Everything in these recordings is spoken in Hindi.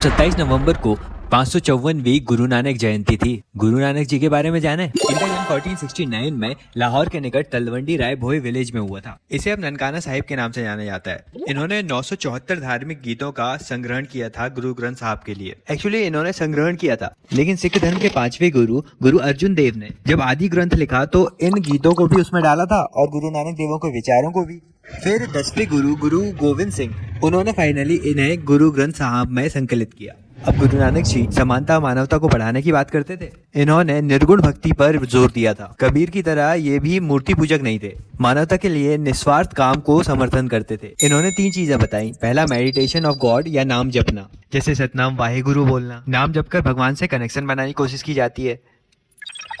27 नवंबर को 554वीं गुरु नानक जयंती थी। गुरु नानक जी के बारे में जाने? इनका जन्म 1469 में लाहौर के निकट तलवंडी राय भोई विलेज में हुआ था। इसे अब ननकाना साहिब के नाम से जाना जाता है। इन्होंने 974 धार्मिक गीतों का संग्रहण किया था गुरु ग्रंथ साहब के लिए। एक्चुअली इन्होंने संग्रहण किया था, लेकिन सिख धर्म के 5वें गुरु गुरु अर्जुन देव ने जब आदि ग्रंथ लिखा तो इन गीतों को भी उसमें डाला था और गुरु नानक देवों के विचारों को भी। फिर 10वें गुरु गुरु गोविंद सिंह, उन्होंने फाइनली इन्हें गुरु ग्रंथ साहब में संकलित किया। अब गुरु नानक जी समानता मानवता को बढ़ाने की बात करते थे। इन्होंने निर्गुण भक्ति पर जोर दिया था। कबीर की तरह ये भी मूर्ति पूजक नहीं थे, मानवता के लिए निस्वार्थ काम को समर्थन करते थे। इन्होंने 3 चीजें बताई। पहला, मेडिटेशन ऑफ गॉड या नाम जपना, जैसे सतनाम वाहेगुरु बोलना। नाम जपकर भगवान से कनेक्शन बनाने की कोशिश की जाती है।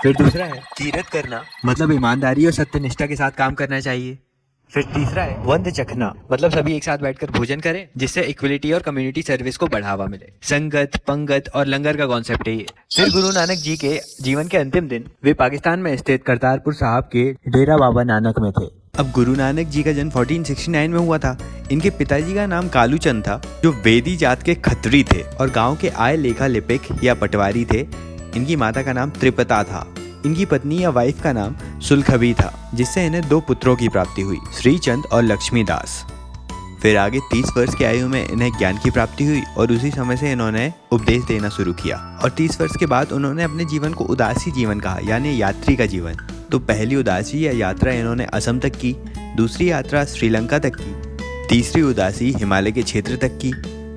फिर दूसरा है तीरथ करना, मतलब ईमानदारी और सत्यनिष्ठा के साथ काम करना चाहिए। फिर तीसरा है वंद चखना, मतलब सभी एक साथ बैठकर भोजन करें, जिससे इक्वलिटी और कम्युनिटी सर्विस को बढ़ावा मिले। संगत, पंगत और लंगर का कॉन्सेप्ट है ये। फिर गुरु नानक जी के जीवन के अंतिम दिन वे पाकिस्तान में स्थित करतारपुर साहब के डेरा बाबा नानक में थे। अब गुरु नानक जी का जन्म 1469 में हुआ था। इनके पिताजी का नाम कालू चंद था, जो वेदी जात के खत्री थे और गाँव के आय लेखा लिपिक या पटवारी थे। इनकी माता का नाम त्रिपता था। इनकी पत्नी या वाइफ का नाम सुलखबी था, जिससे इन्हें 2 पुत्रों की प्राप्ति हुई, श्रीचंद और लक्ष्मीदास। फिर आगे 30 वर्ष की आयु में इन्हें ज्ञान की प्राप्ति हुई और उसी समय से इन्होंने उपदेश देना शुरू किया। और 30 वर्ष के बाद उन्होंने अपने जीवन को उदासी जीवन कहा, यानी यात्री का जीवन। तो पहली उदासी या यात्रा इन्होंने असम तक की, दूसरी यात्रा श्रीलंका तक की, तीसरी उदासी हिमालय के क्षेत्र तक की,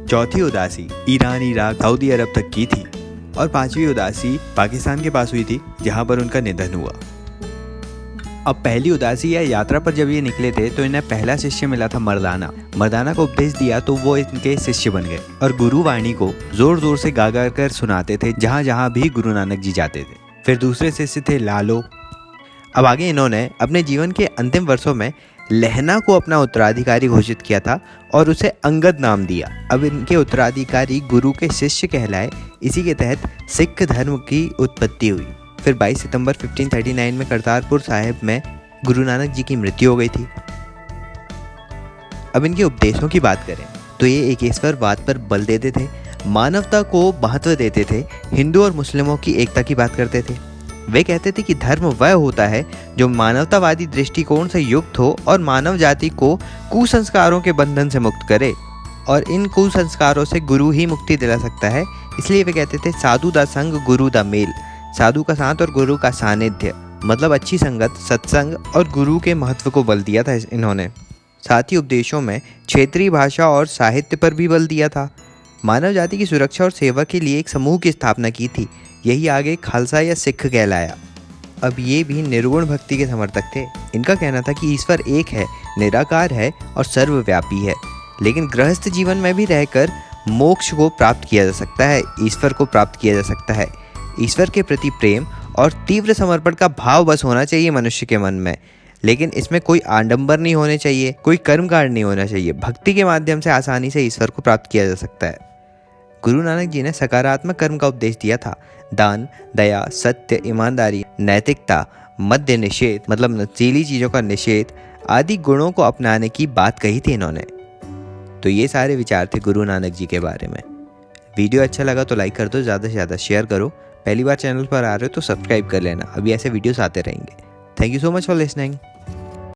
चौथी उदासी ईरान, इराक, सऊदी अरब तक की थी और 5वीं उदासी पाकिस्तान के पास हुई थी, जहां पर उनका निधन हुआ। अब पहली उदासी या यात्रा पर जब ये निकले थे तो इन्हें पहला शिष्य मिला था मर्दाना। मर्दाना को उपदेश दिया तो वो इनके शिष्य बन गए और गुरुवाणी को जोर जोर से गा गा कर सुनाते थे जहां जहां भी गुरु नानक जी जाते थे। फिर दूसरे शिष्य थे लालो। अब आगे इन्होंने अपने जीवन के अंतिम वर्षों में लहना को अपना उत्तराधिकारी घोषित किया था और उसे अंगद नाम दिया। अब इनके उत्तराधिकारी गुरु के शिष्य कहलाए। इसी के तहत सिख धर्म की उत्पत्ति हुई। फिर 22 सितंबर 1539 में करतारपुर साहिब में गुरु नानक जी की मृत्यु हो गई थी। अब इनके उपदेशों की बात करें तो ये एकेश्वरवाद पर बल देते थे, मानवता को महत्व देते थे, हिंदू और मुस्लिमों की एकता की बात करते थे। वे कहते थे कि धर्म वह होता है जो मानवतावादी दृष्टिकोण से युक्त हो और मानव जाति को कुसंस्कारों के बंधन से मुक्त करे, और इन कुसंस्कारों से गुरु ही मुक्ति दिला सकता है। इसलिए वे कहते थे साधु दा संग गुरु दा मेल, साधु का साथ और गुरु का सानिध्य, मतलब अच्छी संगत, सत्संग और गुरु के महत्व को बल दिया था इन्होंने। साथ ही उपदेशों में क्षेत्रीय भाषा और साहित्य पर भी बल दिया था। मानव जाति की सुरक्षा और सेवा के लिए एक समूह की स्थापना की थी। यही आगे खालसा या सिख कहलाया। अब ये भी निर्गुण भक्ति के समर्थक थे। इनका कहना था कि ईश्वर एक है, निराकार है और सर्वव्यापी है, लेकिन गृहस्थ जीवन में भी रहकर मोक्ष को प्राप्त किया जा सकता है, ईश्वर को प्राप्त किया जा सकता है। ईश्वर के प्रति प्रेम और तीव्र समर्पण का भाव बस होना चाहिए मनुष्य के मन में, लेकिन इसमें कोई आडंबर नहीं होने चाहिए, कोई कर्मकांड नहीं होना चाहिए। भक्ति के माध्यम से आसानी से ईश्वर को प्राप्त किया जा सकता है। गुरु नानक जी ने सकारात्मक कर्म का उपदेश दिया था। दान, दया, सत्य, ईमानदारी, नैतिकता, मद्य निषेध, मतलब नशीली चीज़ों का निषेध आदि गुणों को अपनाने की बात कही थी इन्होंने। तो ये सारे विचार थे गुरु नानक जी के बारे में। वीडियो अच्छा लगा तो लाइक कर दो, ज़्यादा से ज़्यादा शेयर करो। पहली बार चैनल पर आ रहे हो तो सब्सक्राइब कर लेना, अभी ऐसे वीडियोस आते रहेंगे। Thank you so much for listening.